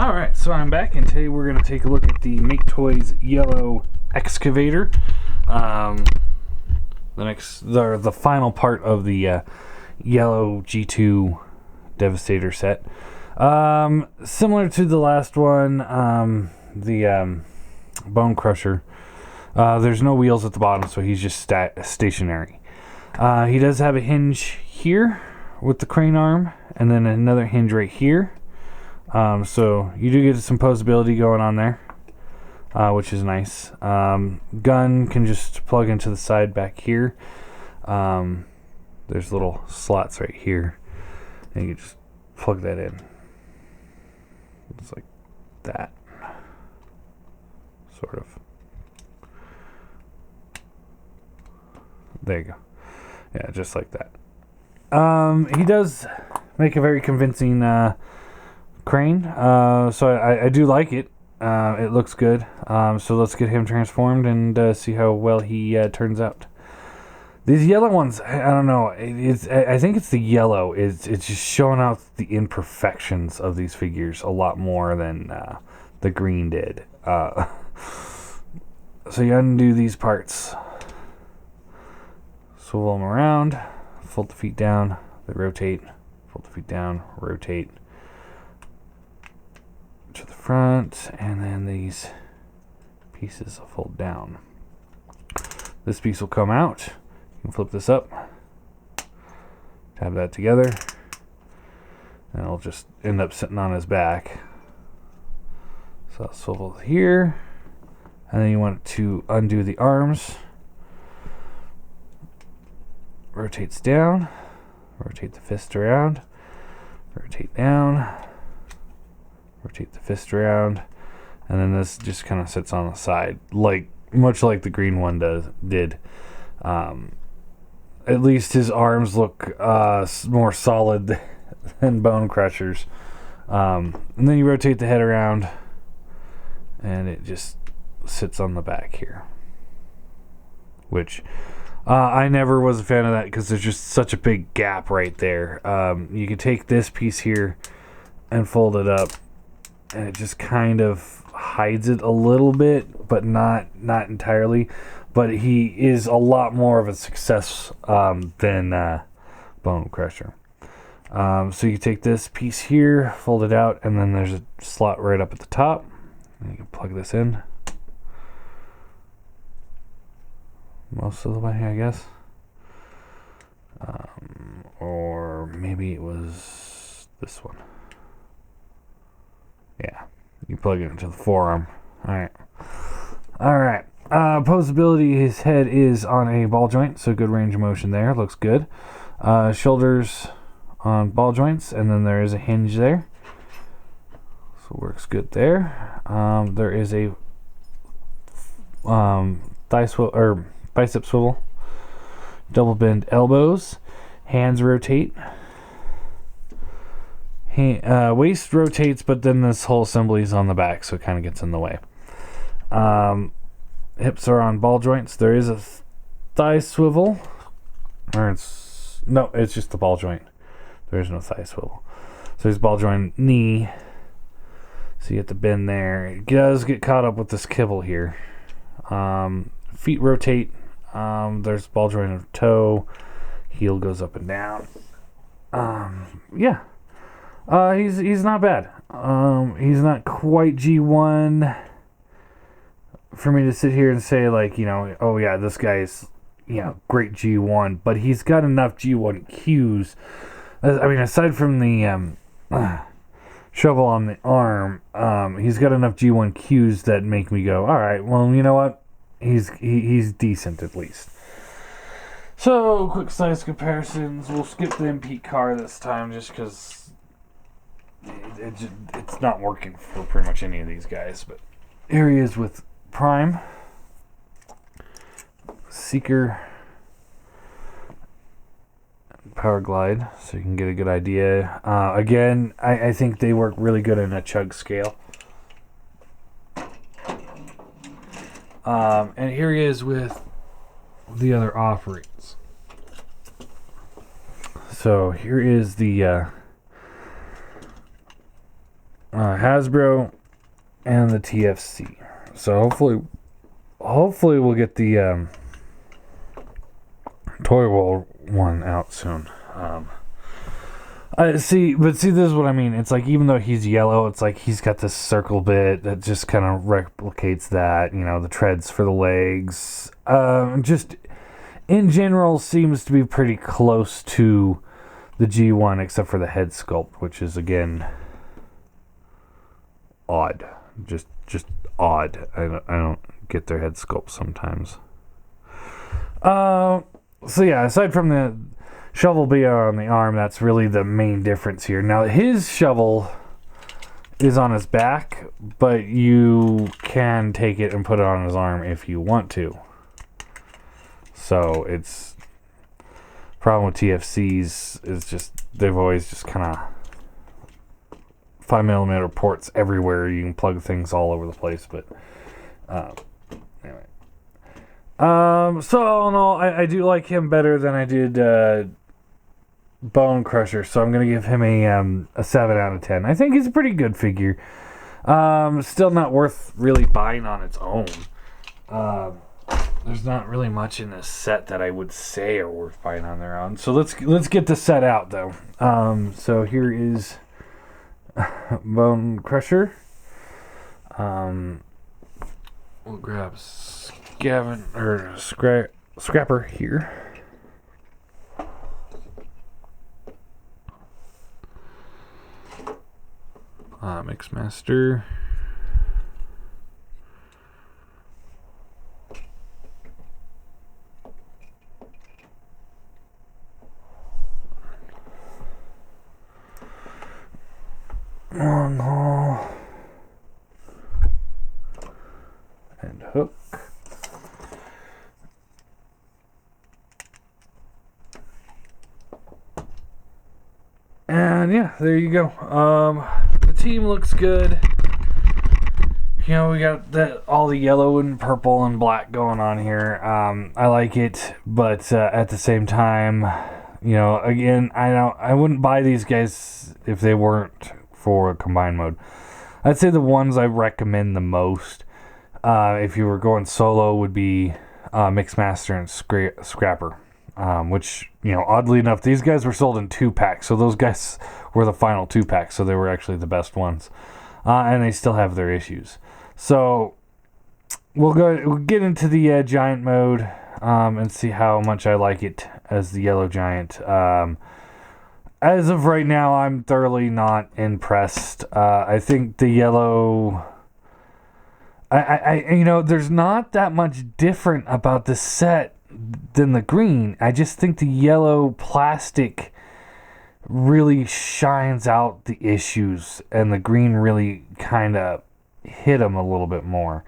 Alright, so I'm back, and today we're going to take a look at the Maketoys yellow Excavator. The final part of the yellow G2 Devastator set. Similar to the last one, the Bone Crusher. There's no wheels at the bottom, so he's just stationary. He does have a hinge here with the crane arm, and then another hinge right here. So you do get some posability going on there, which is nice. Gun can just plug into the side back here. There's little slots right here, and you can just plug that in. It's like that, sort of. There you go. Yeah, just like that. He does make a very convincing crane, so I do like it. It looks good. So let's get him transformed and see how well he turns out. These yellow ones, I don't know. I think it's the yellow. It's just showing out the imperfections of these figures a lot more than the green did. So you undo these parts, swivel them around, fold the feet down, they rotate, fold the feet down, rotate to the front, and then these pieces will fold down. This piece will come out. You can flip this up, tab that together, and it'll just end up sitting on his back. So I'll swivel here, and then you want to undo the arms. Rotates down, rotate the fist around, rotate down, rotate the fist around, and then this just kind of sits on the side, much like the green one did. At least his arms look more solid than Bone Crusher's. And then you rotate the head around, and it just sits on the back here, which I never was a fan of that because there's just such a big gap right there. You can take this piece here and fold it up, and it just kind of hides it a little bit, but not entirely. But he is a lot more of a success than Bone Crusher. So you take this piece here, fold it out, and then there's a slot right up at the top. And you can plug this in. Most of the way, I guess. Or maybe it was this one. Yeah, you plug it into the forearm. Alright. Posability, his head is on a ball joint, so good range of motion there. Looks good. Shoulders on ball joints, and then there is a hinge there. So works good there. There is a bicep swivel, double bend elbows, hands rotate, waist rotates, but then this whole assembly is on the back, so it kind of gets in the way. Hips are on ball joints. There is a thigh swivel, it's just the ball joint. There's no thigh swivel. So there's ball joint knee, so you have to bend there. It does get caught up with this kibble here. Feet rotate. There's ball joint of toe. Heel goes up and down. He's not bad. He's not quite G1 for me to sit here and say, oh yeah, this guy's, great G1, but he's got enough G1 cues. I mean, aside from the shovel on the arm, he's got enough G1 cues that make me go, all right, well, you know what? He's decent at least. So, quick size comparisons. We'll skip the MP car this time just because it's not working for pretty much any of these guys. But here he is with Prime, Seeker, Power Glide, so you can get a good idea. Again, I think they work really good in a chug scale. And here he is with the other offerings. So here is the Hasbro and the TFC. So hopefully we'll get the Toy World one out soon. See, this is what I mean. It's like, even though he's yellow, it's like he's got this circle bit that just kind of replicates that. You know, the treads for the legs. Just in general, seems to be pretty close to the G1, except for the head sculpt, which is again odd. Just odd. I don't get their head sculpt sometimes. So yeah, aside from the shovel being on the arm, that's really the main difference here. Now, his shovel is on his back, but you can take it and put it on his arm if you want to. So it's problem with TFCs is just they've always just kind of 5mm ports everywhere. You can plug things all over the place, but anyway. So all in all, I do like him better than I did Bone Crusher, so I'm going to give him a 7 out of 10. I think he's a pretty good figure. Still not worth really buying on its own. There's not really much in this set that I would say are worth buying on their own. So let's get the set out, though. So here is Bone Crusher. We'll grab Scrapper here. Mixmaster. Long haul. And hook. And yeah, there you go. The team looks good. You know, we got all the yellow and purple and black going on here. I like it, but at the same time, you know, again, I wouldn't buy these guys if they weren't for a combined mode. I'd say the ones I recommend the most, if you were going solo, would be Mixmaster and Scrapper. Which, you know, oddly enough, these guys were sold in 2-packs, so those guys were the final 2-packs, so they were actually the best ones. And they still have their issues. So we'll get into the giant mode and see how much I like it as the yellow giant. As of right now, I'm thoroughly not impressed. I think the yellow... you know, there's not that much different about the set than the green. I just think the yellow plastic really shines out the issues, and the green really kind of hit them a little bit more.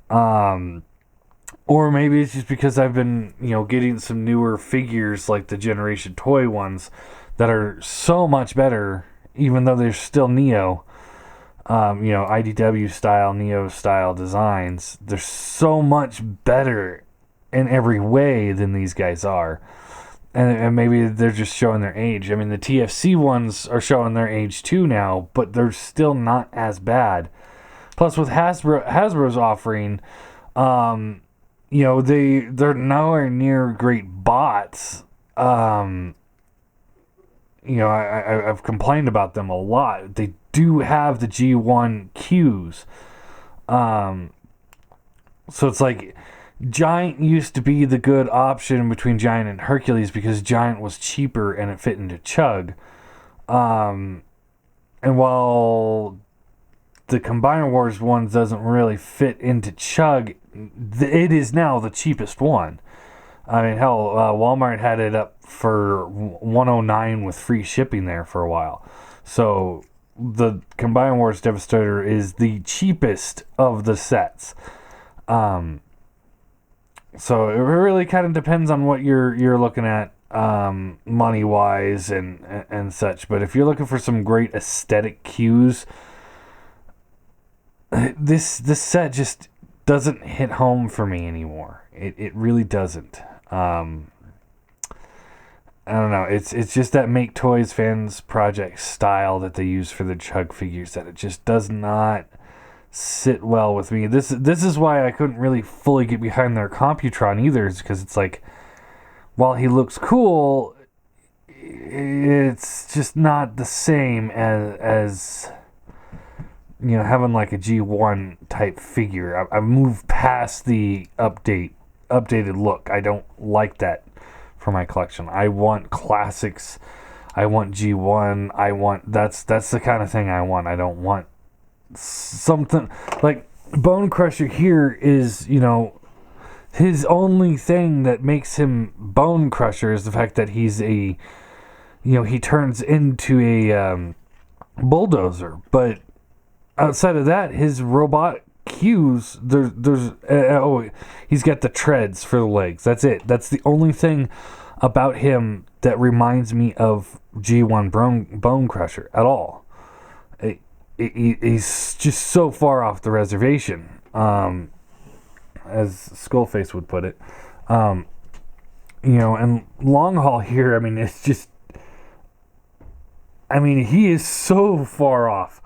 Or maybe it's just because I've been, you know, getting some newer figures like the Generation Toy ones that are so much better, even though they're still Neo. You know, IDW style, Neo style designs. They're so much better in every way than these guys are. And maybe they're just showing their age. I mean, the TFC ones are showing their age too now, but they're still not as bad. Plus, with Hasbro's offering, you know, they're nowhere near great bots. You know, I've complained about them a lot. They do have the G1 Qs. So it's like Giant used to be the good option between Giant and Hercules because Giant was cheaper and it fit into Chug. And while the Combiner Wars one doesn't really fit into Chug, it is now the cheapest one. I mean, hell, Walmart had it up for $109 with free shipping there for a while. So the Combiner Wars Devastator is the cheapest of the sets. So it really kind of depends on what you're looking at money wise and such. But if you're looking for some great aesthetic cues, this set just doesn't hit home for me anymore. It really doesn't. I don't know. It's just that Maketoys fans project style that they use for the Chug figures that it just does not sit well with me. This is why I couldn't really fully get behind their Computron either, is because it's like, while he looks cool, it's just not the same as you know, having like a G1 type figure. I moved past the updated look. I don't like that for my collection. I want classics. I want G1. That's the kind of thing I want. I don't want something like Bone Crusher here is, you know, his only thing that makes him Bone Crusher is the fact that he's a, you know, he turns into a bulldozer. But outside of that, his robot cues, he's got the treads for the legs. That's it. That's the only thing about him that reminds me of G1 Bone Crusher at all. He's just so far off the reservation. As Skullface would put it. You know, and Long Haul here, I mean, it's just, I mean, he is so far off.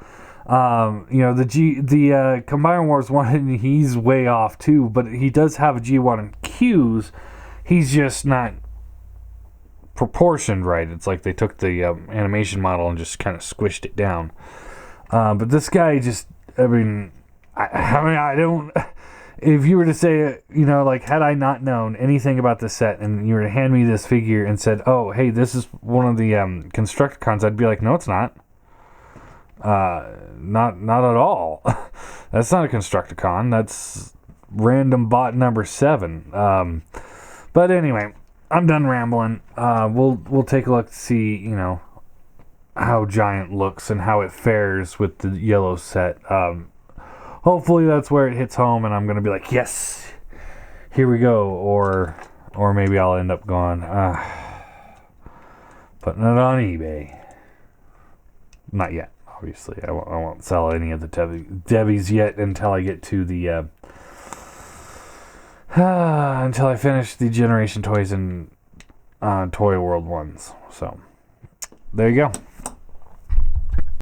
You know, the Combine Wars one, he's way off too, but he does have a G1 cues. He's just not proportioned right. It's like they took the animation model and just kind of squished it down. But this guy just, I mean, I don't. If you were to say, you know, like, had I not known anything about this set and you were to hand me this figure and said, oh, hey, this is one of the Constructicons, I'd be like, no, it's not. Not at all. That's not a Constructicon. That's random bot number 7. But anyway, I'm done rambling. We'll take a look to see, you know, how Giant looks and how it fares with the yellow set. Hopefully that's where it hits home and I'm going to be like, yes, here we go. Or maybe I'll end up going, putting it on eBay. Not yet, obviously. I won't sell any of the Debbys yet until I get to the, until I finish the Generation Toys and Toy World ones. So, there you go.